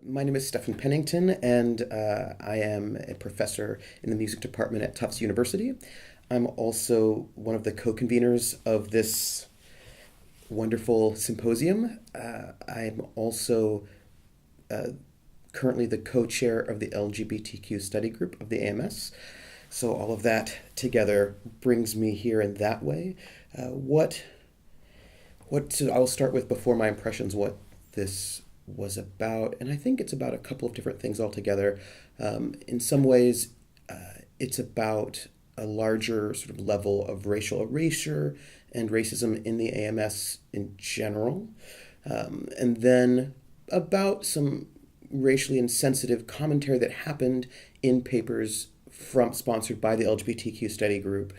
My name is Stephan Pennington, and I am a professor in the music department at Tufts University. I'm also one of the co-conveners of this wonderful symposium. I'm also uh, currently the co-chair of the LGBTQ study group of the AMS. So all of that together brings me here in that way. So I'll start with before my impressions what this was about, and I think it's about a couple of different things altogether. In some ways, it's about a larger sort of level of racial erasure and racism in the AMS in general, and then about some racially insensitive commentary that happened in papers from sponsored by the LGBTQ study group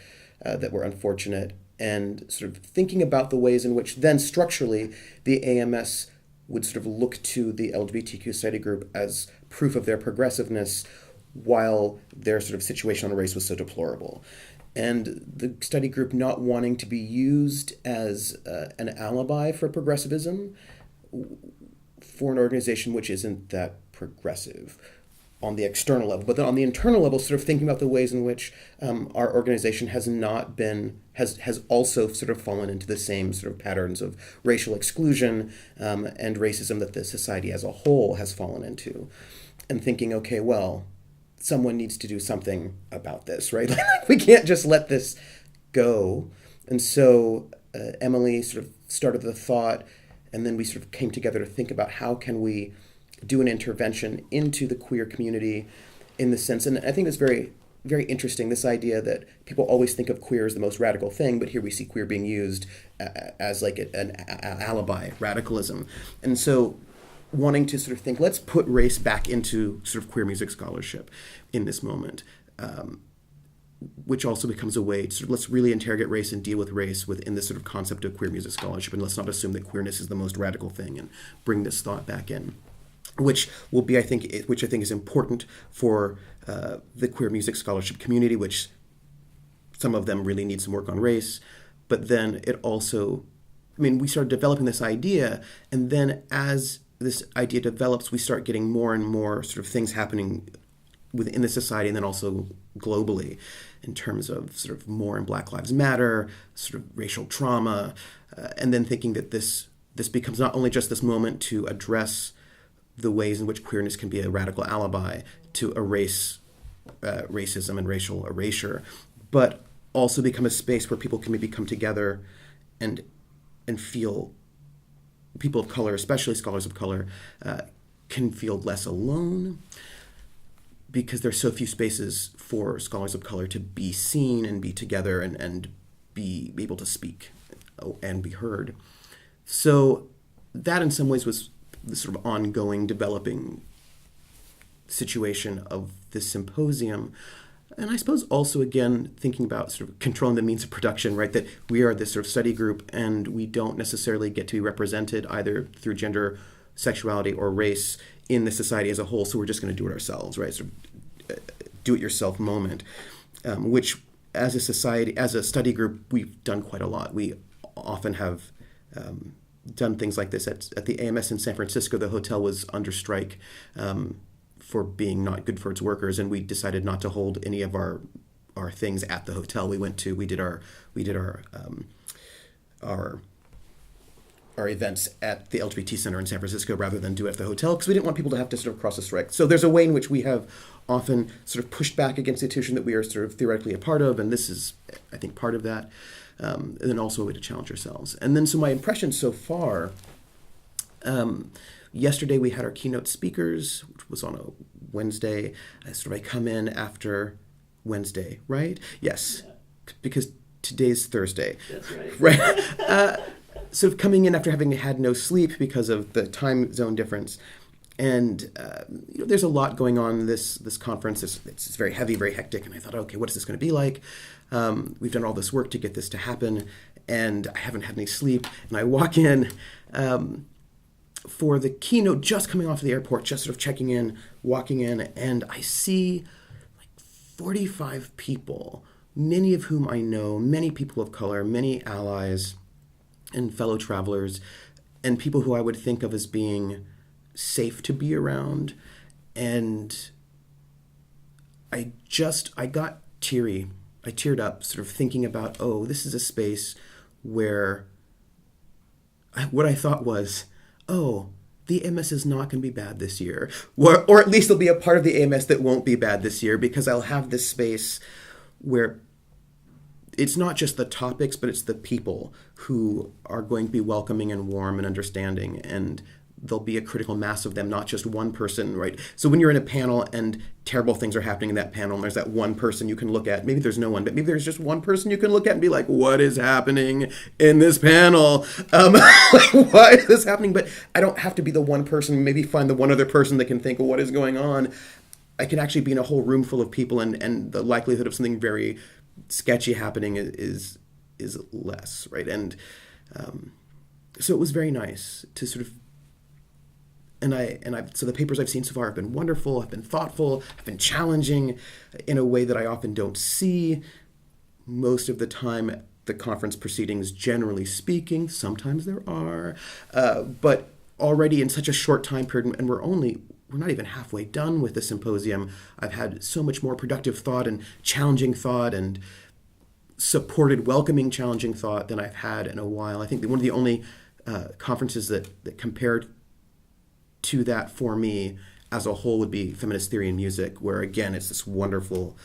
that were unfortunate, and sort of thinking about the ways in which then structurally the AMS would sort of look to the LGBTQ study group as proof of their progressiveness while their sort of situation on race was so deplorable. And the study group not wanting to be used as an alibi for progressivism for an organization which isn't that progressive on the external level, but then on the internal level, sort of thinking about the ways in which our organization has not been has also sort of fallen into the same sort of patterns of racial exclusion and racism that the society as a whole has fallen into, and thinking, okay, well, someone needs to do something about this, right? Like, we can't just let this go. And so Emily sort of started the thought, and then we sort of came together to think about how can we do an intervention into the queer community in the sense, and I think it's very, very interesting, this idea that people always think of queer as the most radical thing, but here we see queer being used as like an alibi radicalism. And so wanting to sort of think, let's put race back into sort of queer music scholarship in this moment, which also becomes a way to sort of, let's really interrogate race and deal with race within this sort of concept of queer music scholarship, and let's not assume that queerness is the most radical thing, and bring this thought back in. Which will be, which I think is important for the queer music scholarship community, which some of them really need some work on race. But then it also, we started developing this idea, and then as this idea develops, we start getting more and more sort of things happening within the society, and then also globally, in terms of sort of more in Black Lives Matter, sort of racial trauma, and then thinking that this becomes not only just this moment to address the ways in which queerness can be a radical alibi to erase racism and racial erasure, but also become a space where people can maybe come together and feel, people of color, especially scholars of color, can feel less alone, because there's so few spaces for scholars of color to be seen and be together and be able to speak and be heard. So that in some ways was the sort of ongoing, developing situation of this symposium. And I suppose also, again, thinking about sort of controlling the means of production, right? That we are this sort of study group, and we don't necessarily get to be represented either through gender, sexuality, or race in the society as a whole. So we're just going to do it ourselves, right? Sort of do-it-yourself moment, which as a society, as a study group, we've done quite a lot. We often have done things like this at the AMS in San Francisco. The hotel was under strike for being not good for its workers, and we decided not to hold any of our things at the hotel. We did our events at the LGBT Center in San Francisco rather than do it at the hotel, because we didn't want people to have to sort of cross the strike. So there's a way in which we have often sort of pushed back against the institution that we are sort of theoretically a part of, and this is, I think, part of that. And then also a way to challenge ourselves. And then, so my impression so far, yesterday we had our keynote speakers, which was on a Wednesday. I come in after Wednesday, right? Yes, because today's Thursday. That's right. Right. Sort of coming in after having had no sleep because of the time zone difference. And there's a lot going on in this conference. It's very heavy, very hectic. And I thought, okay, what is this going to be like? We've done all this work to get this to happen, and I haven't had any sleep. And I walk in for the keynote, just coming off the airport, just sort of checking in, walking in, and I see like 45 people, many of whom I know, many people of color, many allies and fellow travelers, and people who I would think of as being safe to be around. And I got teary. I teared up sort of thinking about, oh, this is a space where what I thought was, oh, the AMS is not going to be bad this year. Or at least there'll be a part of the AMS that won't be bad this year, because I'll have this space where it's not just the topics, but it's the people who are going to be welcoming and warm and understanding, and there'll be a critical mass of them, not just one person, right? So when you're in a panel and terrible things are happening in that panel, and there's that one person you can look at, maybe there's no one, but maybe there's just one person you can look at and be like, what is happening in this panel? Why is this happening? But I don't have to be the one person, maybe find the one other person that can think, well, what is going on? I can actually be in a whole room full of people, and the likelihood of something very sketchy happening is less, right? And so it was very nice to sort of, so the papers I've seen so far have been wonderful, have been thoughtful, have been challenging in a way that I often don't see most of the time at the conference proceedings, generally speaking. Sometimes there are, but already in such a short time period, and we're not even halfway done with the symposium, I've had so much more productive thought and challenging thought and supported, welcoming, challenging thought than I've had in a while. I think that one of the only conferences that compared to that for me as a whole would be Feminist Theory in Music, where again it's this wonderful,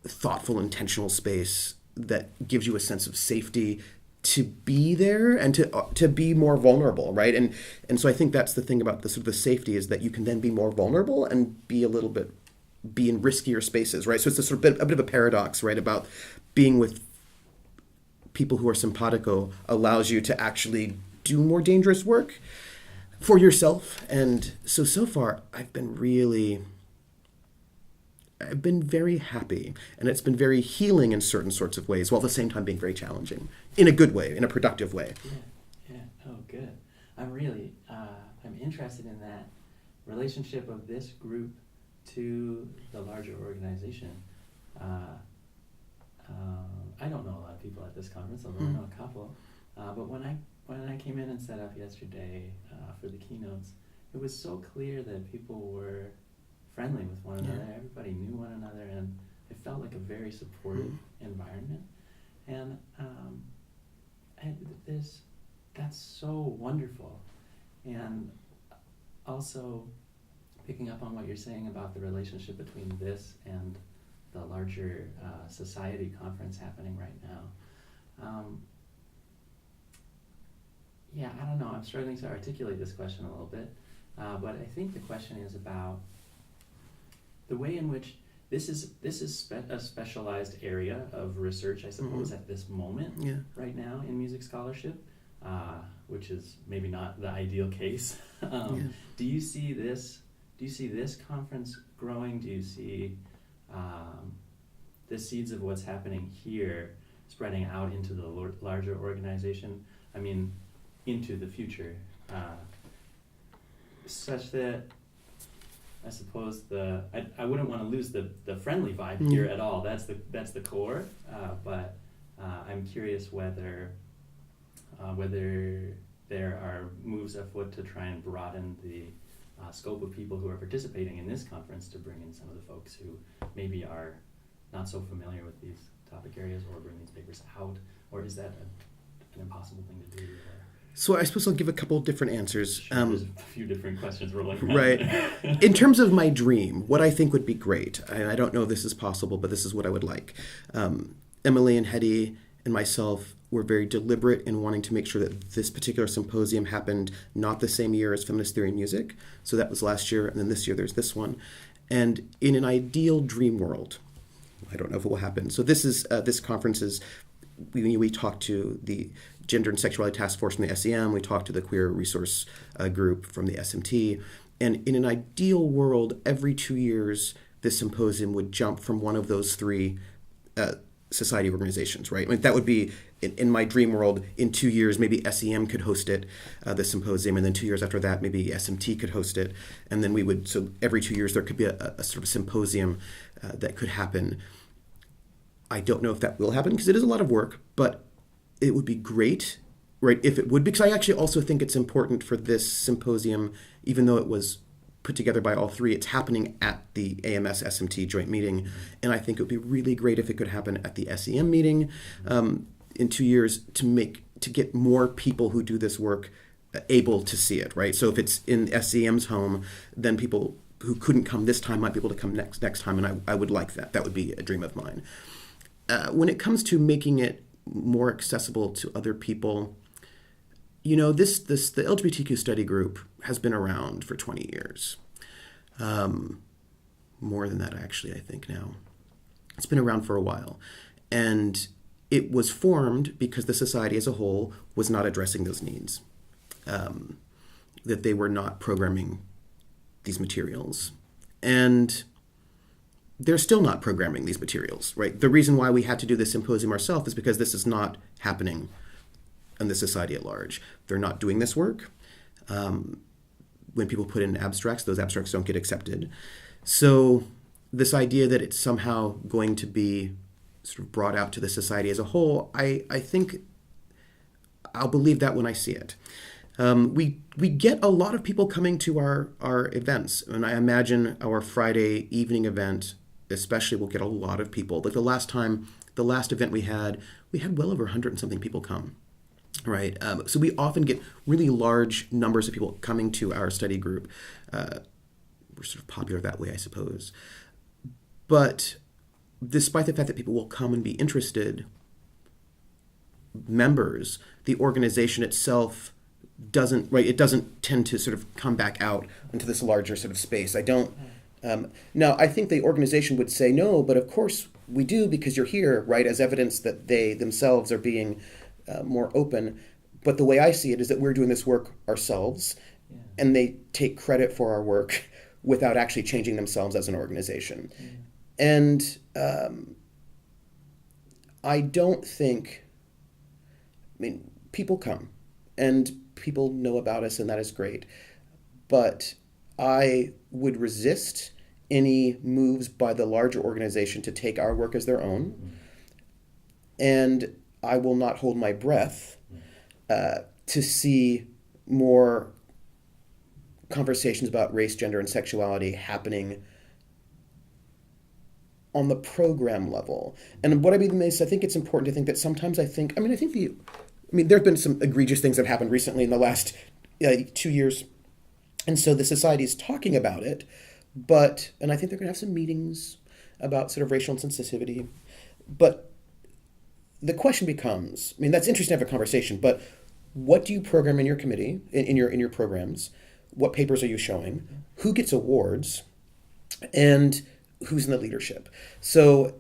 thoughtful, intentional space that gives you a sense of safety to be there and to be more vulnerable, right? And so I think that's the thing about the sort of the safety, is that you can then be more vulnerable and be in riskier spaces, right? So it's a bit of a paradox, right? About being with people who are simpatico allows you to actually do more dangerous work for yourself. And so far I've been very happy, and it's been very healing in certain sorts of ways, while at the same time being very challenging in a good way, in a productive way. Yeah. Oh, good. I'm interested in that relationship of this group to the larger organization. I don't know a lot of people at this conference, although I know a couple. But when I came in and set up yesterday for the keynotes, it was so clear that people were friendly with one another. Everybody knew one another, and it felt like a very supportive environment. And that's so wonderful. And also picking up on what you're saying about the relationship between this and the larger society conference happening right now. I don't know. I'm struggling to articulate this question a little bit, but I think the question is about the way in which this is a specialized area of research, I suppose, at this moment, right now in music scholarship, which is maybe not the ideal case. Do you see this conference growing? Do you see the seeds of what's happening here spreading out into the larger organization? I mean, into the future, such that I suppose I wouldn't want to lose the friendly vibe here at all. That's the core. But I'm curious whether there are moves afoot to try and broaden the scope of people who are participating in this conference, to bring in some of the folks who maybe are not so familiar with these topic areas, or bring these papers out, or is that an impossible thing to do? So I suppose I'll give a couple of different answers. Sure, there's a few different questions rolling around. Right. In terms of my dream, what I think would be great, and I don't know if this is possible, but this is what I would like. Emily and Hetty and myself were very deliberate in wanting to make sure that this particular symposium happened not the same year as Feminist Theory in Music. So that was last year, and then this year there's this one. And in an ideal dream world, I don't know if it will happen. So this conference is, we talked to the Gender and Sexuality Task Force from the SEM, we talked to the Queer Resource Group from the SMT, and in an ideal world, every 2 years, this symposium would jump from one of those three society organizations, right? I mean, that would be, in my dream world, in 2 years, maybe SEM could host it, the symposium, and then 2 years after that, maybe SMT could host it, and then so every 2 years, there could be a sort of symposium that could happen. I don't know if that will happen, because it is a lot of work, but it would be great right, if it would, because I actually also think it's important for this symposium, even though it was put together by all three, it's happening at the AMS SMT joint meeting, and I think it would be really great if it could happen at the SEM meeting in 2 years to get more people who do this work able to see it, right? So if it's in SEM's home, then people who couldn't come this time might be able to come next time, and I would like that. That would be a dream of mine. When it comes to making it more accessible to other people, the LGBTQ study group has been around for 20 years. More than that, actually, I think now. It's been around for a while. And it was formed because the society as a whole was not addressing those needs. That they were not programming these materials. And they're still not programming these materials, right? The reason why we had to do this symposium ourselves is because this is not happening in the society at large. They're not doing this work. When people put in abstracts, those abstracts don't get accepted. So this idea that it's somehow going to be sort of brought out to the society as a whole, I think I'll believe that when I see it. We get a lot of people coming to our events, and I imagine our Friday evening event especially will get a lot of people. Like the last event we had well over 100 and something people come, right? So we often get really large numbers of people coming to our study group. We're sort of popular that way, I suppose. But despite the fact that people will come and be interested, members, the organization itself doesn't tend to sort of come back out into this larger sort of space. Now, I think the organization would say no, but of course we do because you're here, right, as evidence that they themselves are being more open. But the way I see it is that we're doing this work ourselves, and they take credit for our work without actually changing themselves as an organization. And I don't think, people come, and people know about us, and that is great. But I would resist any moves by the larger organization to take our work as their own. And I will not hold my breath to see more conversations about race, gender, and sexuality happening on the program level. And what I mean is, I think it's important to think that sometimes there have been some egregious things that have happened recently in the last 2 years. And so the society is talking about it, and I think they're going to have some meetings about sort of racial insensitivity. But the question becomes, that's interesting to have a conversation, but what do you program in your committee, in your programs? What papers are you showing? Who gets awards? And who's in the leadership? So,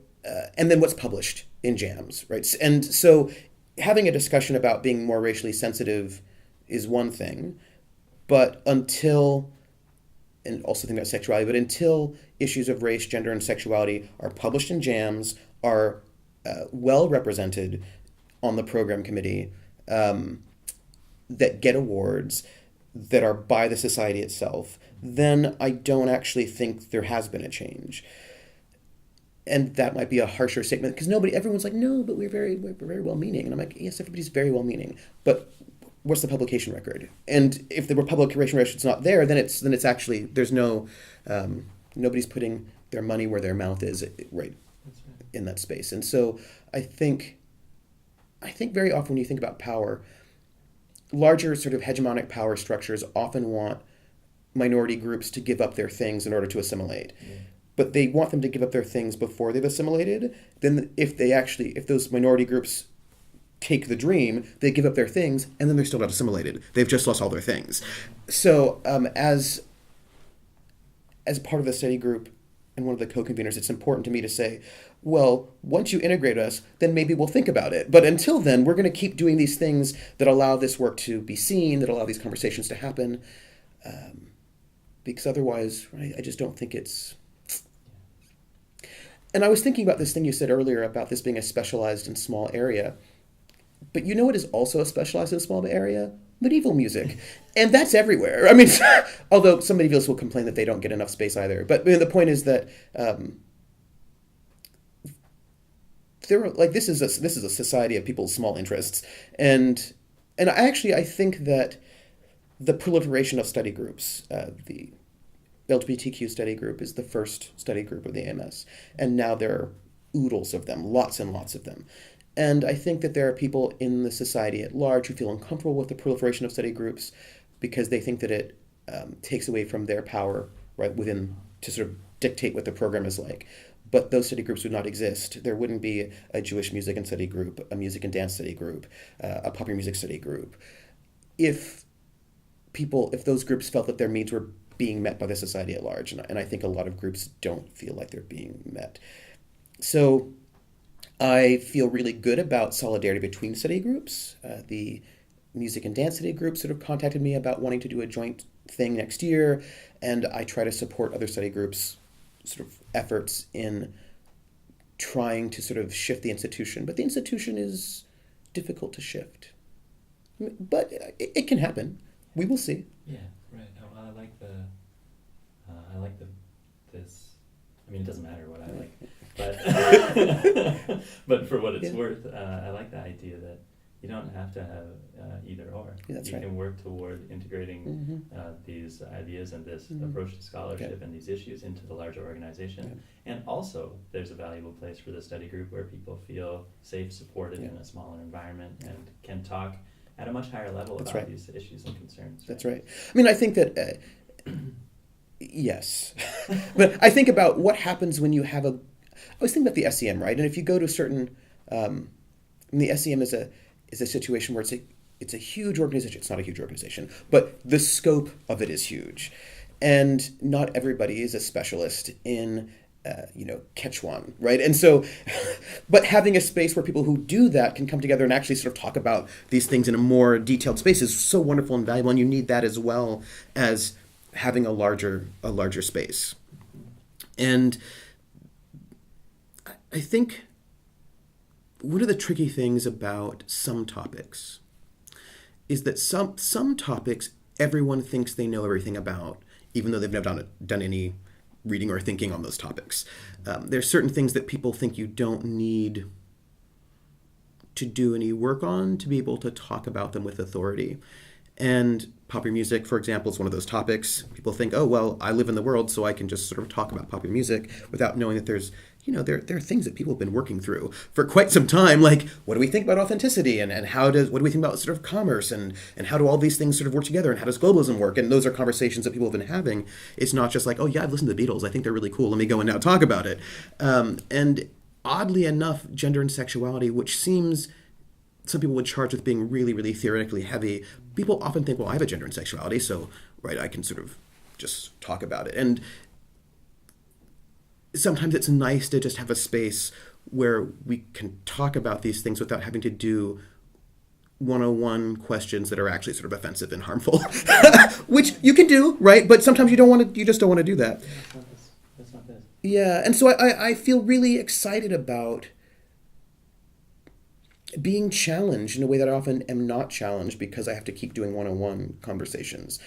and then what's published in JAMS, right? And so having a discussion about being more racially sensitive is one thing, but until issues of race, gender, and sexuality are published in JAMS, are well represented on the program committee, that get awards, that are by the society itself, then I don't actually think there has been a change. And that might be a harsher statement because everyone's like, no, but we're very well-meaning. And I'm like, yes, everybody's very well-meaning, but what's the publication record? And if the publication record's not there, then it's actually, there's no, nobody's putting their money where their mouth is, right, in that space. And so I think very often when you think about power, larger sort of hegemonic power structures often want minority groups to give up their things in order to assimilate. Yeah. But they want them to give up their things before they've assimilated. Then if those minority groups take the dream, they give up their things, and then they're still not assimilated. They've just lost all their things. So as part of the study group and one of the co-conveners, it's important to me to say, well, once you integrate us, then maybe we'll think about it. But until then, we're going to keep doing these things that allow this work to be seen, that allow these conversations to happen. Because otherwise, right, I just don't think it's... And I was thinking about this thing you said earlier about this being a specialized and small area. But you know what is also a specialized and small area? Medieval music. And that's everywhere. Although some medievalists will complain that they don't get enough space either. But the point is that this is a society of people's small interests. And And I think that the proliferation of study groups, the LGBTQ study group is the first study group of the AMS, and now there are oodles of them, lots and lots of them. And I think that there are people in the society at large who feel uncomfortable with the proliferation of study groups because they think that it takes away from their power, right, within to sort of dictate what the program is like. But those study groups would not exist. There wouldn't be a Jewish music and study group, a music and dance study group, a popular music study group, if those groups felt that their needs were being met by the society at large. And I think a lot of groups don't feel like they're being met. So I feel really good about solidarity between study groups. The music and dance study group sort of contacted me about wanting to do a joint thing next year, and I try to support other study groups' sort of efforts in trying to sort of shift the institution. But the institution is difficult to shift. But it can happen. We will see. Yeah, right. I like this. I mean, it doesn't matter what I like, but but for what it's worth, I like the idea that you don't have to have either or. Yeah, that's you right. can work toward integrating these ideas and this approach to scholarship and these issues into the larger organization. Yeah. And also, there's a valuable place for the study group where people feel safe, supported in a smaller environment and can talk at a much higher level about these issues and concerns. That's right. I mean, I think that, yes. But I think about what happens when you have I was thinking about the SEM, right? And if you go to certain, the SEM is a situation where it's a huge organization. It's not a huge organization, but the scope of it is huge. And not everybody is a specialist in Quechuan, right? And so, but having a space where people who do that can come together and actually sort of talk about these things in a more detailed space is so wonderful and valuable, and you need that as well as having a larger space. And I think one of the tricky things about some topics is that some topics everyone thinks they know everything about, even though they've never done any reading or thinking on those topics. There's certain things that people think you don't need to do any work on to be able to talk about them with authority. And popular music, for example, is one of those topics. People think, oh, well, I live in the world, so I can just sort of talk about popular music without knowing that there's, there are things that people have been working through for quite some time. Like, what do we think about authenticity, and what do we think about sort of commerce, and how do all these things sort of work together, and how does globalism work? And those are conversations that people have been having. It's not just like, oh yeah, I've listened to the Beatles, I think they're really cool, let me go and now talk about it. And oddly enough, gender and sexuality, which seems some people would charge with being really, really theoretically heavy, people often think, well, I have a gender and sexuality, so, right, I can sort of just talk about it. And sometimes it's nice to just have a space where we can talk about these things without having to do 101 questions that are actually sort of offensive and harmful, which you can do, right? But sometimes you just don't want to do that. That's not this. Yeah, and so I feel really excited about being challenged in a way that I often am not challenged because I have to keep doing one-on-one conversations.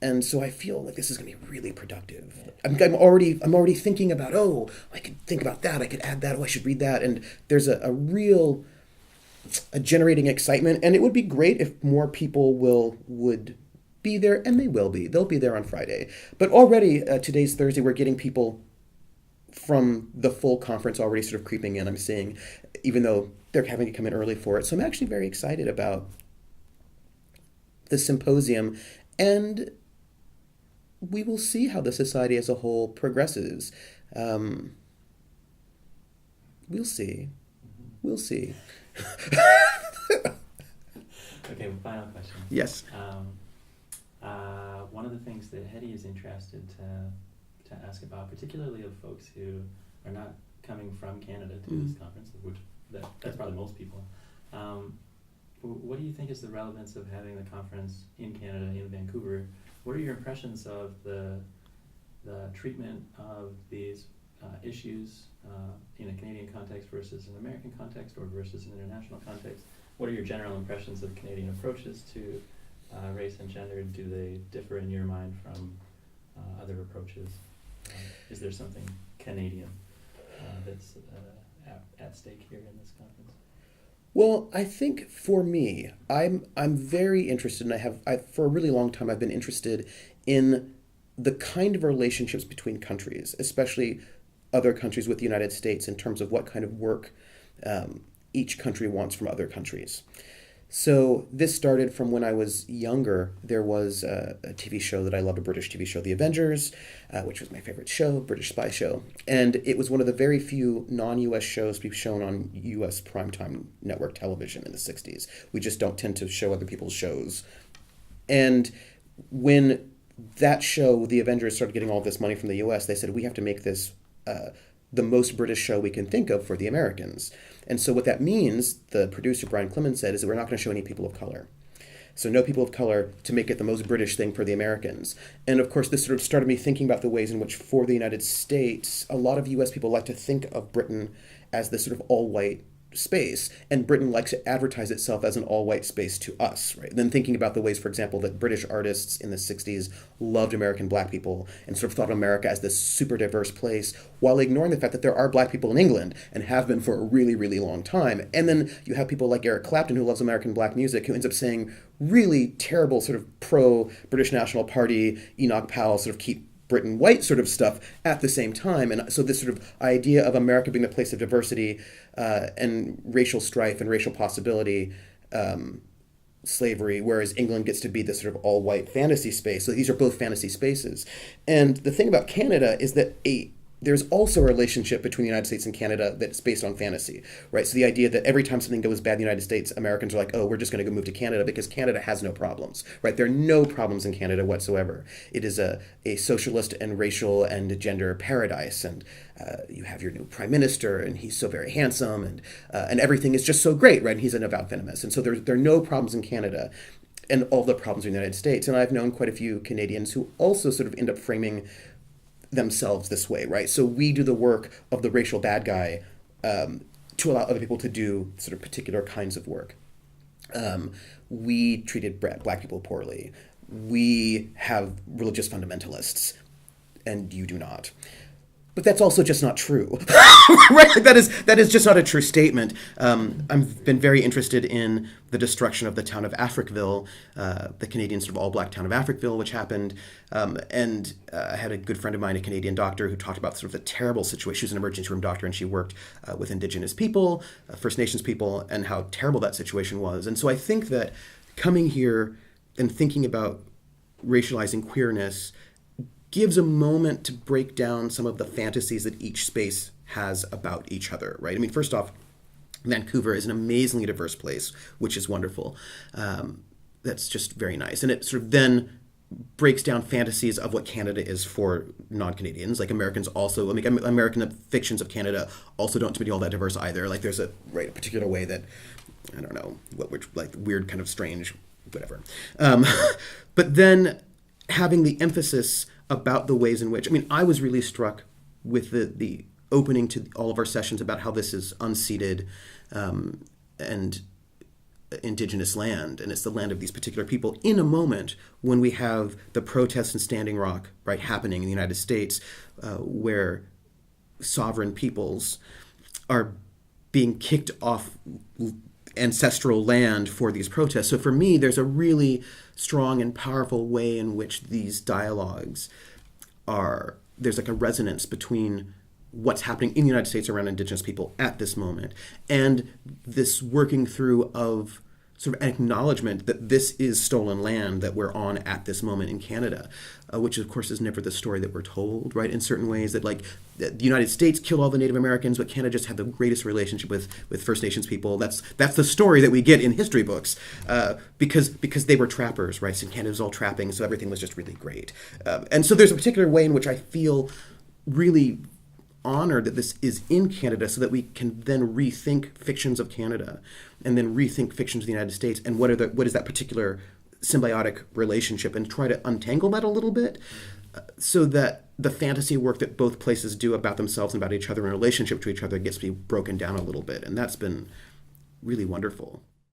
And so I feel like this is going to be really productive. I'm already thinking about, oh, I could think about that, I could add that, oh, I should read that. And there's a real generating excitement. And it would be great if more people would be there, and they will be. They'll be there on Friday. But already, today's Thursday, we're getting people from the full conference already sort of creeping in, I'm seeing, even though they're having to come in early for it. So I'm actually very excited about the symposium, and we will see how the society as a whole progresses. We'll see. We'll see. Okay, final question. Yes. One of the things that Hetty is interested to ask about, particularly of folks who are not coming from Canada to this conference, which that's probably most people. What do you think is the relevance of having the conference in Canada, in Vancouver? What are your impressions of the treatment of these issues in a Canadian context versus an American context, or versus an international context? What are your general impressions of Canadian approaches to race and gender? Do they differ in your mind from other approaches? Is there something Canadian that's at stake here in this conference? Well, I think for me, I'm very interested, and I for a really long time I've been interested in the kind of relationships between countries, especially other countries with the United States, in terms of what kind of work each country wants from other countries. So this started from when I was younger. There was a TV show that I loved, a British TV show, The Avengers, which was my favorite show, British spy show. And it was one of the very few non-US shows to be shown on US primetime network television in the 60s. We just don't tend to show other people's shows. And when that show, The Avengers, started getting all this money from the US, they said, we have to make this the most British show we can think of for the Americans. And so what that means, the producer Brian Clemens said, is that we're not going to show any people of color. So no people of color to make it the most British thing for the Americans. And of course, this sort of started me thinking about the ways in which, for the United States, a lot of US people like to think of Britain as this sort of all-white space, and Britain likes to advertise itself as an all-white space to us, right? And then thinking about the ways, for example, that British artists in the 60s loved American black people and sort of thought of America as this super diverse place, while ignoring the fact that there are black people in England and have been for a really, really long time. And then you have people like Eric Clapton, who loves American black music, who ends up saying really terrible sort of pro-British National Party, Enoch Powell sort of keep Britain white sort of stuff at the same time. And so this sort of idea of America being the place of diversity and racial strife and racial possibility, slavery, whereas England gets to be this sort of all-white fantasy space. So these are both fantasy spaces. And the thing about Canada is that there's also a relationship between the United States and Canada that's based on fantasy, right? So the idea that every time something goes bad in the United States, Americans are like, oh, we're just going to go move to Canada because Canada has no problems, right? There are no problems in Canada whatsoever. It is a socialist and racial and gender paradise, and you have your new prime minister, and he's so very handsome, and everything is just so great, right? And he's an avowed feminist, and so there are no problems in Canada, and all the problems in the United States. And I've known quite a few Canadians who also sort of end up framing themselves this way, right? So we do the work of the racial bad guy to allow other people to do sort of particular kinds of work. We treated black people poorly. We have religious fundamentalists, and you do not. But that's also just not true, right? That is just not a true statement. I've been very interested in the destruction of the town of Africville, the Canadian sort of all-black town of Africville, which happened. And I had a good friend of mine, a Canadian doctor, who talked about sort of the terrible situation. She was an emergency room doctor, and she worked with Indigenous people, First Nations people, and how terrible that situation was. And so I think that coming here and thinking about racializing queerness gives a moment to break down some of the fantasies that each space has about each other, right? I mean, first off, Vancouver is an amazingly diverse place, which is wonderful. That's just very nice. And it sort of then breaks down fantasies of what Canada is for non-Canadians. Like Americans also, I mean, American fictions of Canada also don't tend to be all that diverse either. Like there's a particular way that, I don't know, what we're like weird kind of strange, whatever. But then having the emphasis about the ways in which, I mean, I was really struck with the opening to all of our sessions about how this is unceded and Indigenous land, and it's the land of these particular people in a moment when we have the protests in Standing Rock, right, happening in the United States, where sovereign peoples are being kicked off ancestral land for these protests. So for me, there's a really strong and powerful way in which these dialogues there's like a resonance between what's happening in the United States around Indigenous people at this moment and this working through of sort of an acknowledgement that this is stolen land that we're on at this moment in Canada, which of course is never the story that we're told, right? In certain ways that like the United States killed all the Native Americans, but Canada just had the greatest relationship with First Nations people. That's the story that we get in history books because they were trappers, right? So Canada was all trapping, so everything was just really great. And so there's a particular way in which I feel really honored that this is in Canada so that we can then rethink fictions of Canada and then rethink fictions of the United States and what is that particular symbiotic relationship and try to untangle that a little bit so that the fantasy work that both places do about themselves and about each other in relationship to each other gets to be broken down a little bit. And that's been really wonderful.